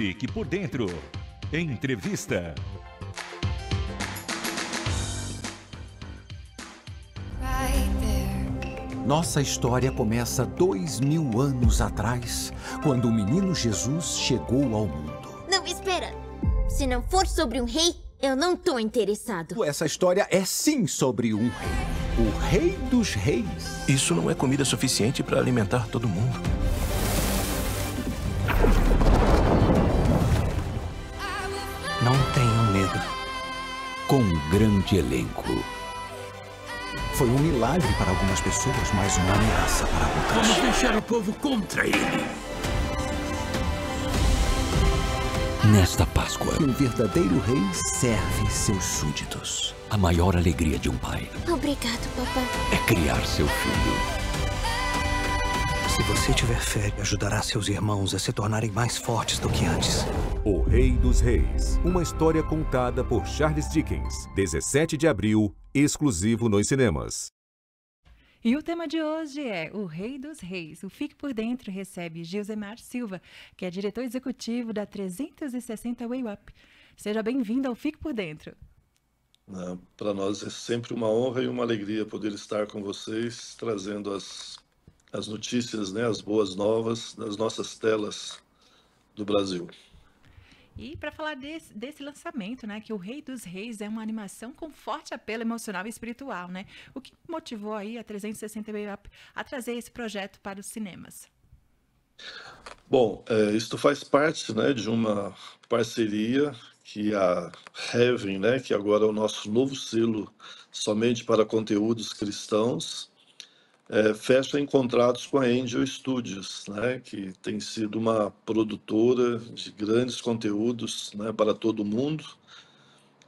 Fique por dentro. Entrevista. Nossa história começa 2000 anos atrás, quando o menino Jesus chegou ao mundo. Não, espera! Se não for sobre um rei, eu não tô interessado. Essa história é sim sobre um rei. O Rei dos Reis. Isso não é comida suficiente para alimentar todo mundo. Não tenham medo. Com um grande elenco. Foi um milagre para algumas pessoas, mas uma ameaça para outras. Vamos deixar o povo contra ele. Nesta Páscoa, um verdadeiro rei serve seus súditos. A maior alegria de um pai Obrigado, papai. é criar seu filho. Se você tiver fé, ajudará seus irmãos a se tornarem mais fortes do que antes. O Rei dos Reis. Uma história contada por Charles Dickens. 17 de abril, exclusivo nos cinemas. E o tema de hoje é O Rei dos Reis. O Fique por Dentro recebe Gilzemar Silva, que é diretor executivo da 360 Way Up. Seja bem-vindo ao Fique por Dentro. Para nós é sempre uma honra e uma alegria poder estar com vocês, trazendo as notícias, né, as boas novas das nossas telas do Brasil. E para falar desse lançamento, né, que o Rei dos Reis é uma animação com forte apelo emocional e espiritual, né? O que motivou aí a 360 Way Up a trazer esse projeto para os cinemas? Bom, isto faz parte, né, de uma parceria que a Heaven, né, que agora é o nosso novo selo somente para conteúdos cristãos, fecha em contratos com a Angel Studios, né, que tem sido uma produtora de grandes conteúdos, né, para todo mundo,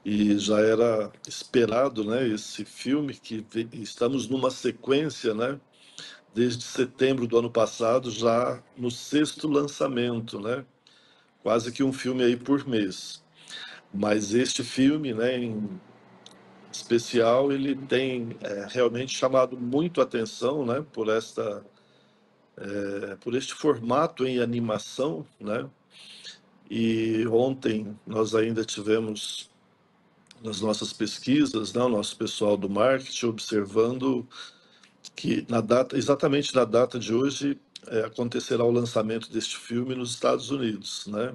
e já era esperado, né, esse filme, que estamos numa sequência, né, desde setembro do ano passado, já no 6º lançamento, né, quase que um filme aí por mês. Mas este filme, né, em especial, ele tem realmente chamado muito atenção, né, por este formato em animação, né? E ontem nós ainda tivemos nas nossas pesquisas, né, o nosso pessoal do marketing observando que exatamente na data de hoje acontecerá o lançamento deste filme nos Estados Unidos, né?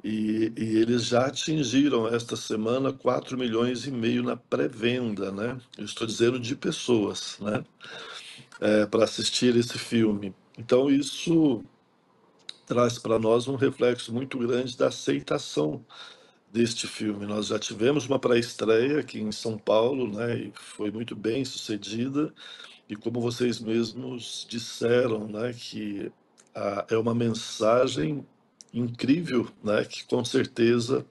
E eles já atingiram esta semana 4,5 milhões na pré-venda, né? Eu estou dizendo de pessoas, né? Para assistir esse filme. Então isso traz para nós um reflexo muito grande da aceitação deste filme. Nós já tivemos uma pré-estreia aqui em São Paulo, né? E foi muito bem sucedida. E como vocês mesmos disseram, né? Que é uma mensagem incrível, né, que com certeza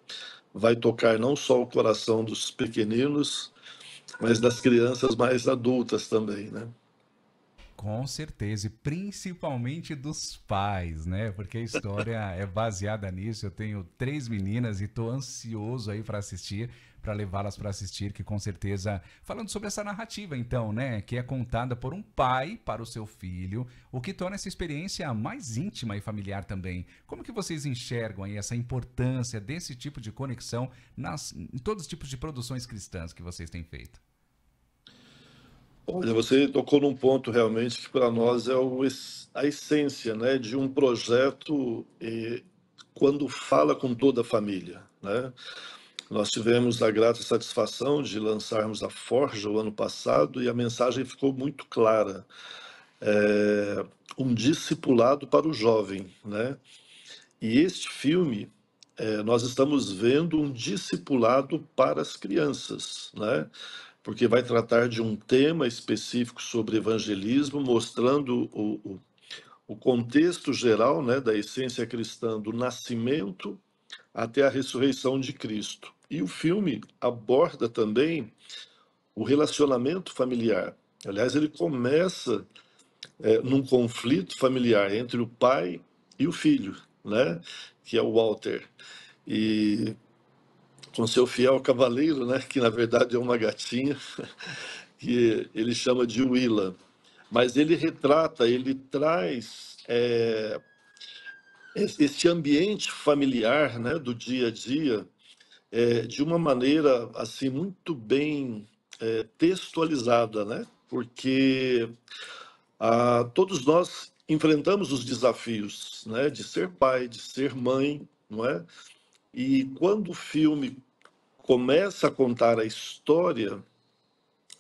vai tocar não só o coração dos pequeninos, mas das crianças mais adultas também, né? Com certeza, e principalmente dos pais, né? Porque a história é baseada nisso. Eu tenho 3 meninas e estou ansioso aí para assistir, para levá-las para assistir, que com certeza, falando sobre essa narrativa então, né, que é contada por um pai para o seu filho, o que torna essa experiência mais íntima e familiar também. Como que vocês enxergam aí essa importância desse tipo de conexão em todos os tipos de produções cristãs que vocês têm feito? Olha, você tocou num ponto realmente que para nós é a essência, né, de um projeto quando fala com toda a família, né? Nós tivemos a grata satisfação de lançarmos a Forja o ano passado e a mensagem ficou muito clara. Um discipulado para o jovem, né? E este filme, nós estamos vendo um discipulado para as crianças, né? Porque vai tratar de um tema específico sobre evangelismo, mostrando o contexto geral, né, da essência cristã, do nascimento até a ressurreição de Cristo. E o filme aborda também o relacionamento familiar. Aliás, ele começa num conflito familiar entre o pai e o filho, né, que é o Walter, e com seu fiel cavaleiro, né, que na verdade é uma gatinha, que ele chama de Willa. Mas ele retrata, ele traz este ambiente familiar, né, do dia a dia, de uma maneira assim muito bem textualizada, né? Porque todos nós enfrentamos os desafios, né, de ser pai, de ser mãe, não é? E quando o filme começa a contar a história,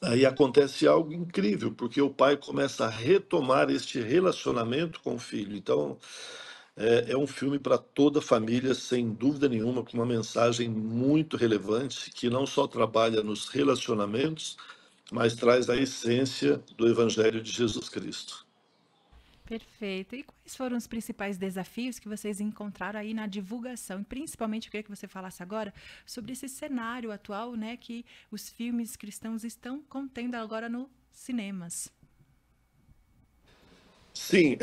aí acontece algo incrível, porque o pai começa a retomar este relacionamento com o filho. Então, é um filme para toda a família, sem dúvida nenhuma, com uma mensagem muito relevante, que não só trabalha nos relacionamentos, mas traz a essência do Evangelho de Jesus Cristo. Perfeito. E quais foram os principais desafios que vocês encontraram aí na divulgação? E principalmente eu queria que você falasse agora sobre esse cenário atual, né, que os filmes cristãos estão contendo agora nos cinemas. Sim,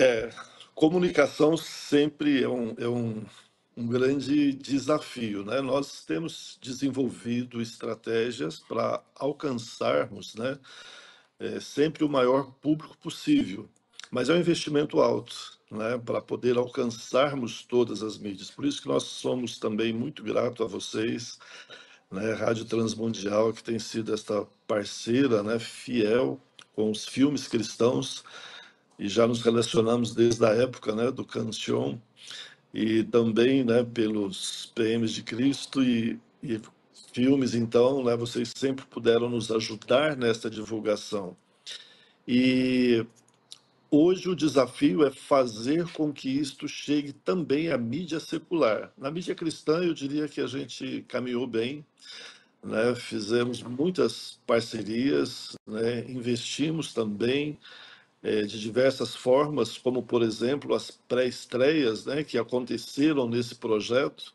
comunicação sempre é um grande desafio, né? Nós temos desenvolvido estratégias para alcançarmos, né, sempre o maior público possível, mas é um investimento alto, né, para poder alcançarmos todas as mídias. Por isso que nós somos também muito gratos a vocês, né, Rádio Transmundial, que tem sido esta parceira, né, fiel com os filmes cristãos, e já nos relacionamos desde a época, né, do Canción, e também, né, pelos PMs de Cristo e filmes. Então, né, vocês sempre puderam nos ajudar nessa divulgação. E hoje o desafio é fazer com que isto chegue também à mídia secular. Na mídia cristã, eu diria que a gente caminhou bem, né? Fizemos muitas parcerias, né? Investimos também de diversas formas, como, por exemplo, as pré-estreias, né, que aconteceram nesse projeto.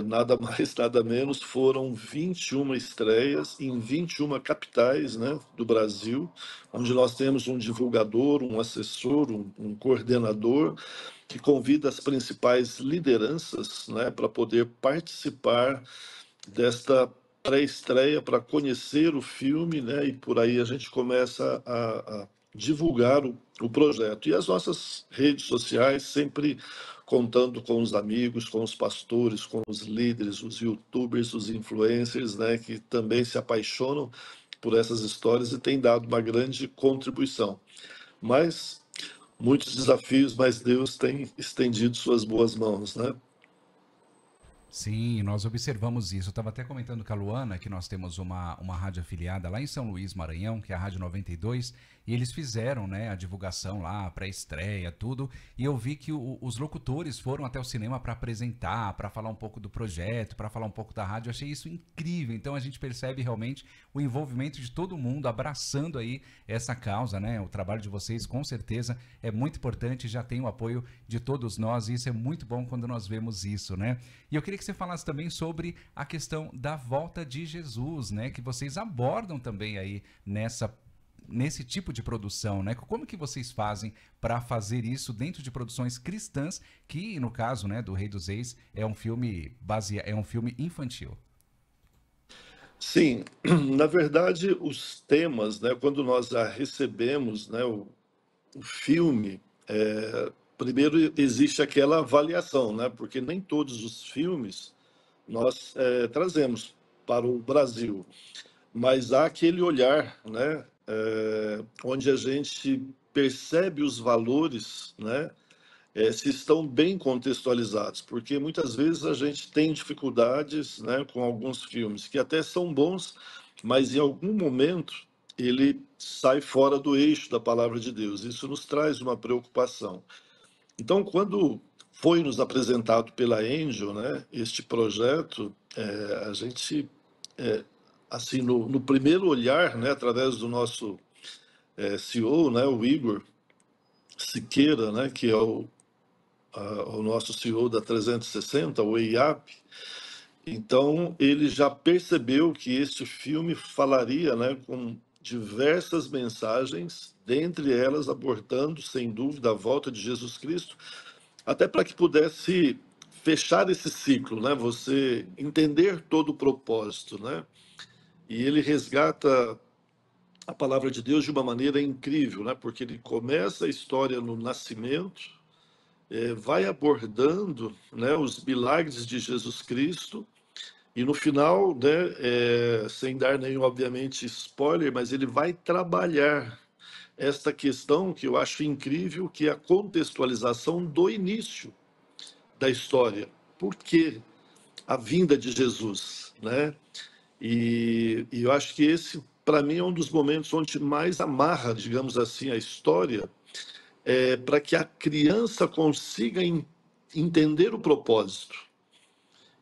Nada mais, nada menos, foram 21 estreias em 21 capitais, né, do Brasil, onde nós temos um divulgador, um assessor, um coordenador, que convida as principais lideranças, né, para poder participar desta pré-estreia, para conhecer o filme, né, e por aí a gente começa a divulgar o projeto. E as nossas redes sociais sempre contando com os amigos, com os pastores, com os líderes, os youtubers, os influencers, né, que também se apaixonam por essas histórias e têm dado uma grande contribuição. Mas muitos desafios, mas Deus tem estendido suas boas mãos, né? Sim, nós observamos isso. Eu estava até comentando com a Luana que nós temos uma rádio afiliada lá em São Luís, Maranhão, que é a Rádio 92, e eles fizeram, né, a divulgação lá, a pré-estreia, tudo, e eu vi que os locutores foram até o cinema para apresentar, para falar um pouco do projeto, para falar um pouco da rádio. Eu achei isso incrível. Então a gente percebe realmente o envolvimento de todo mundo abraçando aí essa causa, né? O trabalho de vocês com certeza é muito importante, já tem o apoio de todos nós, e isso é muito bom quando nós vemos isso, né? E eu queria que você falasse também sobre a questão da volta de Jesus, né? Que vocês abordam também aí nesse tipo de produção, né? Como que vocês fazem para fazer isso dentro de produções cristãs, que no caso, né, do Rei dos Reis é um filme infantil? Sim, na verdade os temas, né, quando nós recebemos, né, o filme, primeiro existe aquela avaliação, né, porque nem todos os filmes nós trazemos para o Brasil, mas há aquele olhar, né, onde a gente percebe os valores, né, se estão bem contextualizados, porque muitas vezes a gente tem dificuldades, né, com alguns filmes que até são bons, mas em algum momento ele sai fora do eixo da palavra de Deus. Isso nos traz uma preocupação. Então, quando foi nos apresentado pela Angel, né, este projeto, a gente, assim, no primeiro olhar, né, através do nosso CEO, né, o Igor Siqueira, né, que é o nosso CEO da 360, o EIAP, então ele já percebeu que este filme falaria, né, com diversas mensagens, dentre elas abordando, sem dúvida, a volta de Jesus Cristo, até para que pudesse fechar esse ciclo, né, você entender todo o propósito, né, e ele resgata a palavra de Deus de uma maneira incrível, né, porque ele começa a história no nascimento, vai abordando, né, os milagres de Jesus Cristo. E no final, né, sem dar nenhum, obviamente, spoiler, mas ele vai trabalhar esta questão que eu acho incrível, que é a contextualização do início da história. Por que a vinda de Jesus, né? E eu acho que esse, para mim, é um dos momentos onde mais amarra, digamos assim, a história, para que a criança consiga entender o propósito.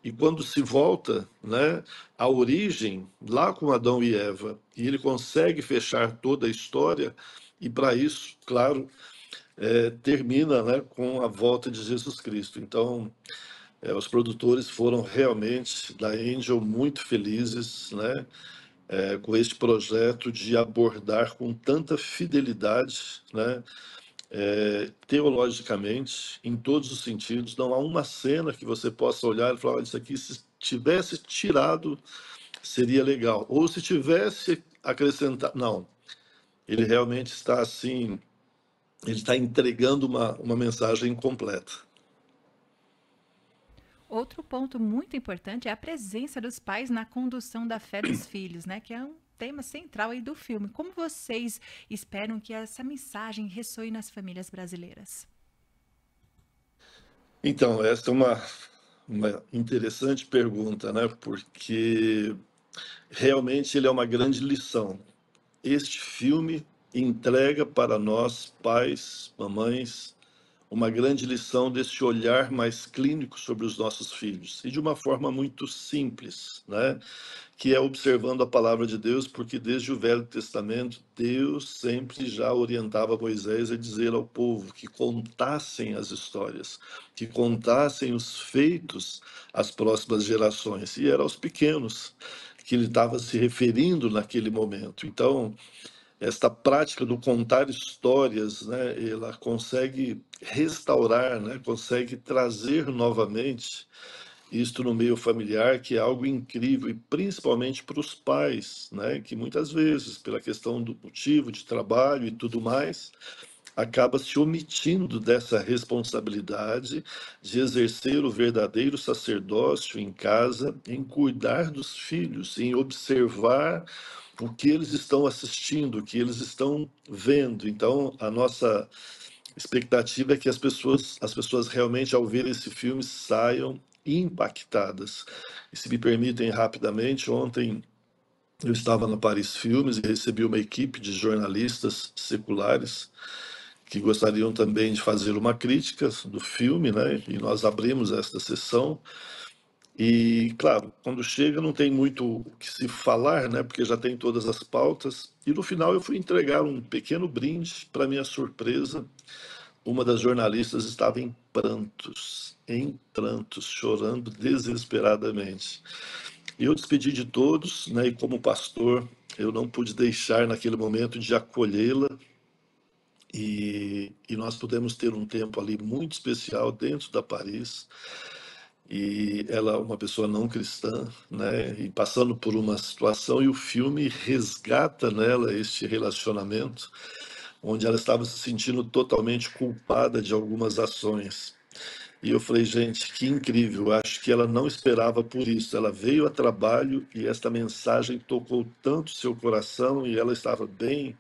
E quando se volta, né, à origem, lá com Adão e Eva, e ele consegue fechar toda a história, e para isso, claro, termina, né, com a volta de Jesus Cristo. Então, os produtores foram realmente, da Angel, muito felizes, né, com este projeto de abordar com tanta fidelidade, né, teologicamente, em todos os sentidos. Não há uma cena que você possa olhar e falar: olha, isso aqui, se tivesse tirado, seria legal. Ou se tivesse acrescentado. Não. Ele realmente está assim, ele está entregando uma mensagem completa. Outro ponto muito importante é a presença dos pais na condução da fé dos filhos, né? Que é um tema central aí do filme. Como vocês esperam que essa mensagem ressoe nas famílias brasileiras? Então, essa é uma interessante pergunta, né? Porque realmente ele é uma grande lição. Este filme entrega para nós, pais, mamães, uma grande lição desse olhar mais clínico sobre os nossos filhos, e de uma forma muito simples, né? Que é observando a palavra de Deus, porque desde o Velho Testamento, Deus sempre já orientava Moisés a dizer ao povo que contassem as histórias, que contassem os feitos às próximas gerações, e era aos pequenos que ele estava se referindo naquele momento. Então, esta prática do contar histórias, né, ela consegue restaurar, né, consegue trazer novamente isto no meio familiar, que é algo incrível, e principalmente para os pais, né, que muitas vezes, pela questão do motivo de trabalho e tudo mais, acaba se omitindo dessa responsabilidade de exercer o verdadeiro sacerdócio em casa, em cuidar dos filhos, em observar o que eles estão assistindo, o que eles estão vendo. Então, a nossa expectativa é que as pessoas realmente, ao ver esse filme, saiam impactadas. E se me permitem rapidamente, ontem eu estava na Paris Filmes e recebi uma equipe de jornalistas seculares que gostariam também de fazer uma crítica do filme, né? E nós abrimos esta sessão. E, claro, quando chega não tem muito o que se falar, né? Porque já tem todas as pautas. E no final eu fui entregar um pequeno brinde. Para minha surpresa, uma das jornalistas estava em prantos, chorando desesperadamente. E eu despedi de todos, né? E como pastor, eu não pude deixar naquele momento de acolhê-la. E nós pudemos ter um tempo ali muito especial dentro da Paris. E ela é uma pessoa não cristã, né? E passando por uma situação, e o filme resgata nela este relacionamento, onde ela estava se sentindo totalmente culpada de algumas ações. E eu falei: gente, que incrível, acho que ela não esperava por isso. Ela veio a trabalho e esta mensagem tocou tanto seu coração, e ela estava bem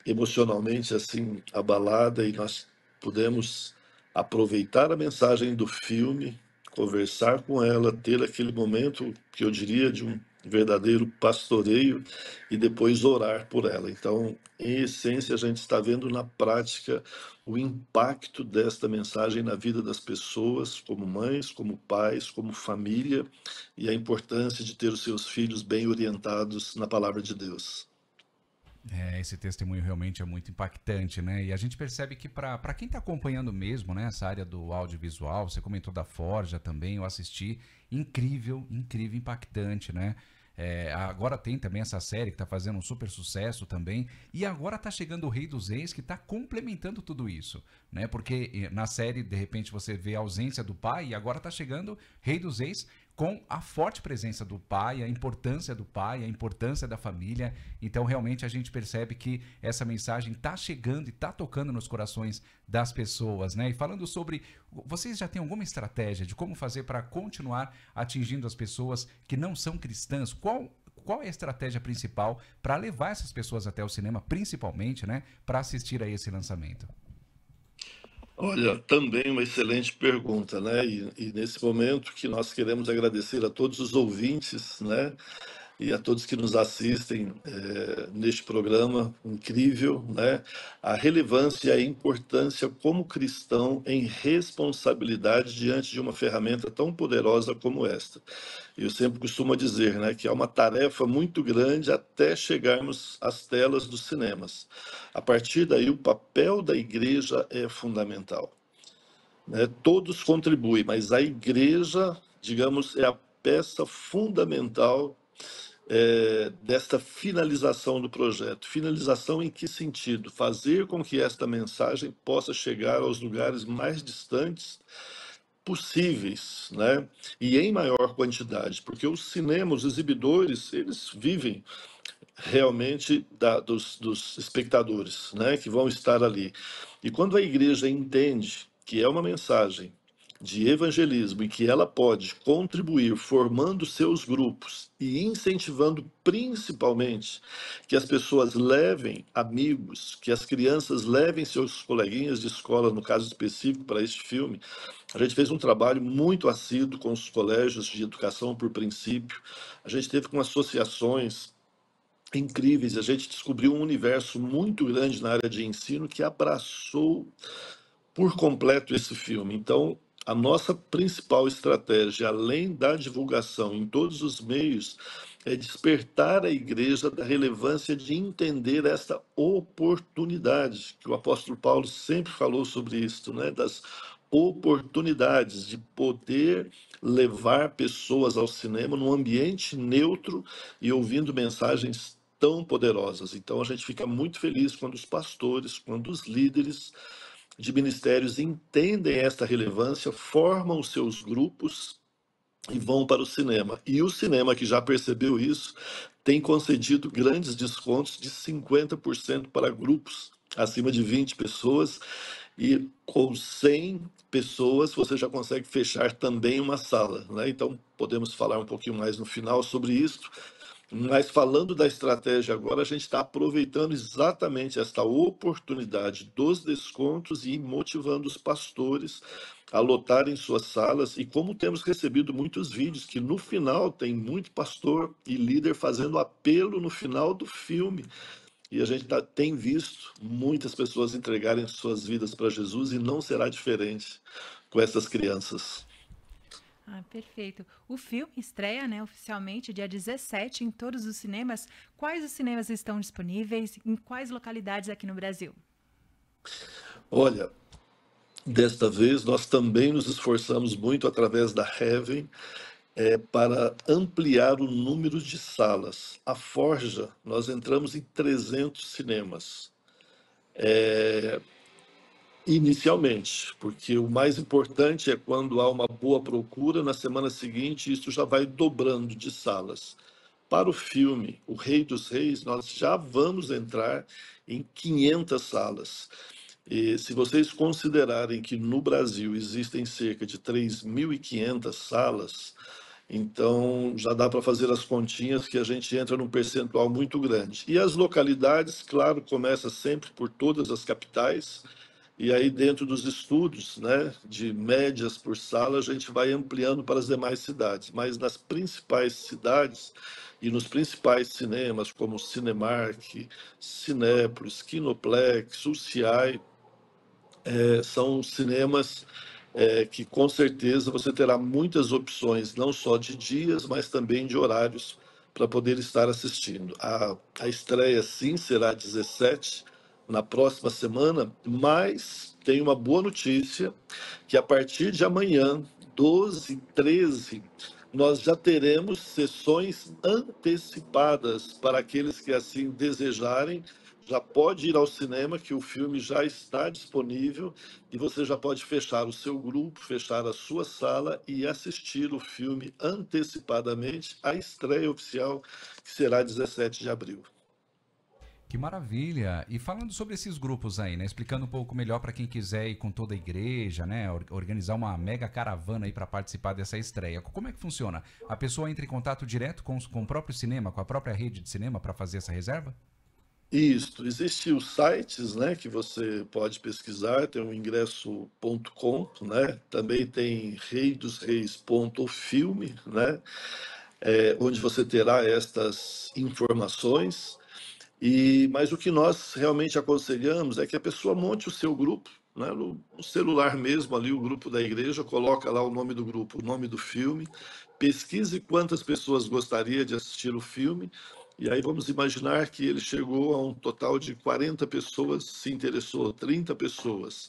emocionalmente assim abalada, e nós pudemos aproveitar a mensagem do filme, conversar com ela, ter aquele momento que eu diria de um verdadeiro pastoreio, e depois orar por ela. Então, em essência, a gente está vendo na prática o impacto desta mensagem na vida das pessoas, como mães, como pais, como família, e a importância de ter os seus filhos bem orientados na palavra de Deus. Esse testemunho realmente é muito impactante, né? E a gente percebe que para quem está acompanhando mesmo, né, essa área do audiovisual, você comentou da Forja também, eu assisti, incrível, impactante, né? Agora tem também essa série que está fazendo um super sucesso também, e agora está chegando o Rei dos Reis, que está complementando tudo isso, né? Porque na série, de repente, você vê a ausência do pai, e agora está chegando Rei dos Reis com a forte presença do pai, a importância do pai, a importância da família. Então, realmente, a gente percebe que essa mensagem está chegando e está tocando nos corações das pessoas, né? E falando sobre... Vocês já têm alguma estratégia de como fazer para continuar atingindo as pessoas que não são cristãs? Qual é a estratégia principal para levar essas pessoas até o cinema, principalmente, né, para assistir a esse lançamento? Olha, também uma excelente pergunta, né? E nesse momento que nós queremos agradecer a todos os ouvintes, né? E a todos que nos assistem neste programa incrível, né? A relevância e a importância como cristão em responsabilidade diante de uma ferramenta tão poderosa como esta. Eu sempre costumo dizer, né, que é uma tarefa muito grande até chegarmos às telas dos cinemas. A partir daí, o papel da igreja é fundamental, né? Todos contribuem, mas a igreja, digamos, é a peça fundamental desta finalização do projeto. Finalização em que sentido? Fazer com que esta mensagem possa chegar aos lugares mais distantes possíveis, né? E em maior quantidade, porque o cinema, os exibidores, eles vivem realmente dos espectadores, né, que vão estar ali. E quando a igreja entende que é uma mensagem de evangelismo e que ela pode contribuir formando seus grupos e incentivando principalmente que as pessoas levem amigos, que as crianças levem seus coleguinhas de escola, no caso específico para este filme, a gente fez um trabalho muito assíduo com os colégios de educação por princípio, a gente teve com associações incríveis, a gente descobriu um universo muito grande na área de ensino que abraçou por completo esse filme. Então, a nossa principal estratégia, além da divulgação em todos os meios, é despertar a igreja da relevância de entender esta oportunidade, que o apóstolo Paulo sempre falou sobre isso, né? Das oportunidades de poder levar pessoas ao cinema num ambiente neutro e ouvindo mensagens tão poderosas. Então a gente fica muito feliz quando os pastores, quando os líderes de ministérios entendem esta relevância, formam os seus grupos e vão para o cinema. E o cinema, que já percebeu isso, tem concedido grandes descontos de 50% para grupos acima de 20 pessoas, e com 100 pessoas você já consegue fechar também uma sala, né? Então podemos falar um pouquinho mais no final sobre isso. Mas falando da estratégia agora, a gente está aproveitando exatamente esta oportunidade dos descontos e motivando os pastores a lotarem suas salas. E como temos recebido muitos vídeos que no final tem muito pastor e líder fazendo apelo no final do filme. E a gente tem visto muitas pessoas entregarem suas vidas para Jesus e não será diferente com essas crianças. Ah, perfeito. O filme estreia, né, oficialmente dia 17 em todos os cinemas. Quais os cinemas estão disponíveis? Em quais localidades aqui no Brasil? Olha, desta vez nós também nos esforçamos muito através da Heaven para ampliar o número de salas. A Forja, nós entramos em 300 cinemas. Inicialmente, porque o mais importante é quando há uma boa procura, na semana seguinte isso já vai dobrando de salas. Para o filme O Rei dos Reis, nós já vamos entrar em 500 salas. E se vocês considerarem que no Brasil existem cerca de 3.500 salas, então já dá para fazer as continhas que a gente entra num percentual muito grande. E as localidades, claro, começa sempre por todas as capitais, e aí dentro dos estudos, né, de médias por sala, a gente vai ampliando para as demais cidades. Mas nas principais cidades e nos principais cinemas, como Cinemark, Cinépolis, Kinoplex, UCI, são cinemas que com certeza você terá muitas opções, não só de dias, mas também de horários para poder estar assistindo. A estreia, sim, será 17, na próxima semana, mas tem uma boa notícia, que a partir de amanhã, 12, 13, nós já teremos sessões antecipadas para aqueles que assim desejarem, já pode ir ao cinema, que o filme já está disponível e você já pode fechar o seu grupo, fechar a sua sala e assistir o filme antecipadamente à estreia oficial, que será 17 de abril. Que maravilha! E falando sobre esses grupos aí, né? Explicando um pouco melhor para quem quiser ir com toda a igreja, né? Organizar uma mega caravana aí para participar dessa estreia. Como é que funciona? A pessoa entra em contato direto com o próprio cinema, com a própria rede de cinema para fazer essa reserva? Isso, existem os sites, né, que você pode pesquisar, tem o ingresso.com, né? Também tem reidosreis.filme, né? Onde você terá estas informações. Mas o que nós realmente aconselhamos é que a pessoa monte o seu grupo, né, no celular mesmo, ali o grupo da igreja, coloca lá o nome do grupo, o nome do filme, pesquise quantas pessoas gostaria de assistir o filme, e aí vamos imaginar que ele chegou a um total de 40 pessoas, se interessou, 30 pessoas.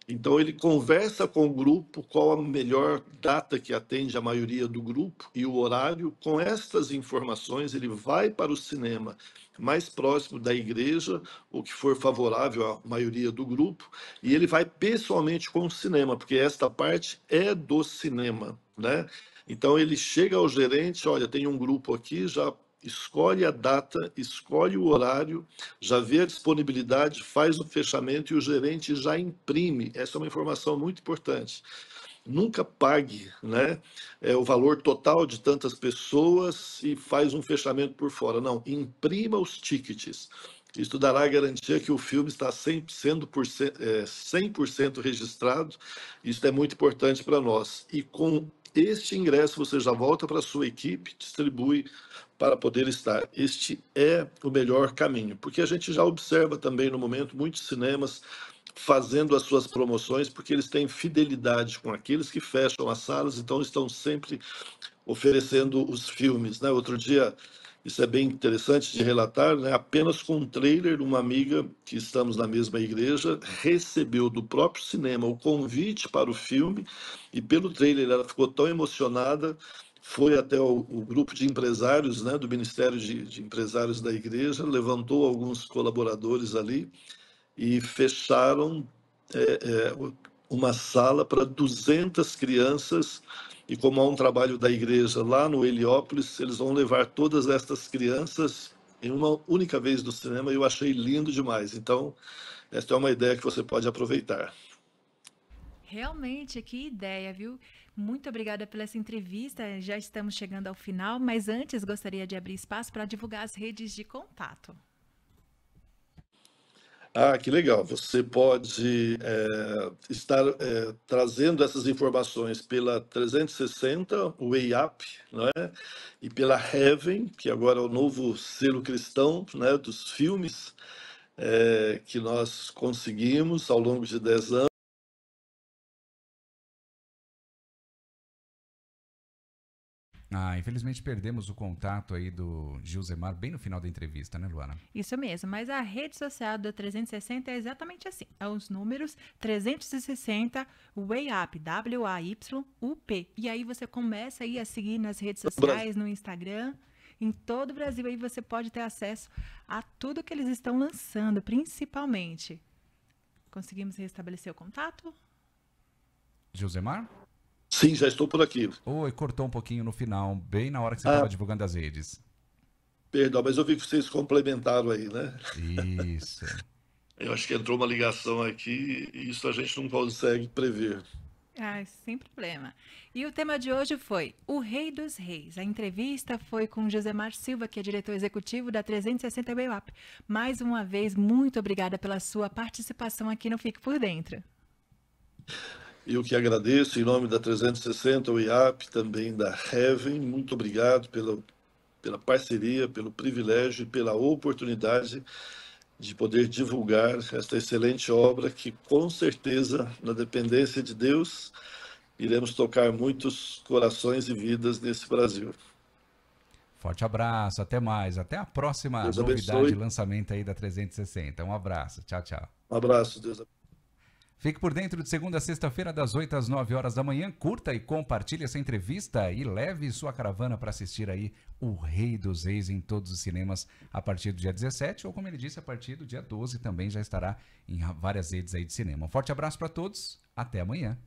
Então ele conversa com o grupo qual a melhor data que atende a maioria do grupo e o horário. Com estas informações ele vai para o cinema mais próximo da igreja, o que for favorável à maioria do grupo, e ele vai pessoalmente com o cinema, porque esta parte é do cinema, né? Então ele chega ao gerente, olha, tem um grupo aqui, já escolhe a data, escolhe o horário, já vê a disponibilidade, faz o fechamento e o gerente já imprime. Essa é uma informação muito importante. Nunca pague, né, o valor total de tantas pessoas e faz um fechamento por fora. Não, imprima os tickets. Isso dará a garantia que o filme está 100% registrado. Isso é muito importante para nós. E com este ingresso você já volta para a sua equipe, distribui para poder estar. Este é o melhor caminho, porque a gente já observa também no momento muitos cinemas fazendo as suas promoções, porque eles têm fidelidade com aqueles que fecham as salas, então estão sempre oferecendo os filmes, né? Outro dia, isso é bem interessante de relatar, né? Apenas com um trailer, uma amiga que estamos na mesma igreja recebeu do próprio cinema o convite para o filme e pelo trailer ela ficou tão emocionada, foi até o grupo de empresários, né, do Ministério de Empresários da igreja, levantou alguns colaboradores ali e fecharam uma sala para 200 crianças. E como há um trabalho da igreja lá no Heliópolis, eles vão levar todas estas crianças em uma única vez no cinema, e eu achei lindo demais. Então, esta é uma ideia que você pode aproveitar. Realmente, que ideia, viu? Muito obrigada pela essa entrevista. Já estamos chegando ao final, mas antes gostaria de abrir espaço para divulgar as redes de contato. Ah, que legal. Você pode estar trazendo essas informações pela 360, o EIAP, não é? E pela Heaven, que agora é o novo selo cristão, né, dos filmes que nós conseguimos ao longo de 10 anos. Ah, infelizmente perdemos o contato aí do Gilzemar bem no final da entrevista, né, Luana? Isso mesmo, mas a rede social do 360 é exatamente assim. É os números 360 WAYUP, W-A-Y-U-P. E aí você começa aí a seguir nas redes sociais, no Instagram. Em todo o Brasil aí você pode ter acesso a tudo que eles estão lançando, principalmente. Conseguimos restabelecer o contato? Gilzemar? Sim, já estou por aqui. Oi, cortou um pouquinho no final, bem na hora que você estava divulgando as redes. Perdão, mas eu vi que vocês complementaram aí, né? Isso. Eu acho que entrou uma ligação aqui e isso a gente não consegue prever. Ah, sem problema. E o tema de hoje foi O Rei dos Reis. A entrevista foi com Gilzemar Silva, que é diretor executivo da 360 WAYUP. Mais uma vez, muito obrigada pela sua participação aqui no Fique por Dentro. Eu que agradeço, em nome da 360, o IAP, também da Heaven, muito obrigado pela parceria, pelo privilégio e pela oportunidade de poder divulgar esta excelente obra que, com certeza, na dependência de Deus, iremos tocar muitos corações e vidas nesse Brasil. Forte abraço, até mais, até a próxima novidade e lançamento aí da 360. Um abraço, tchau, tchau. Um abraço, Deus abençoe. Fique por dentro de segunda a sexta-feira, das 8 às 9 horas da manhã. Curta e compartilhe essa entrevista e leve sua caravana para assistir aí O Rei dos Reis em todos os cinemas a partir do dia 17, ou como ele disse, a partir do dia 12 também já estará em várias redes aí de cinema. Um forte abraço para todos, até amanhã.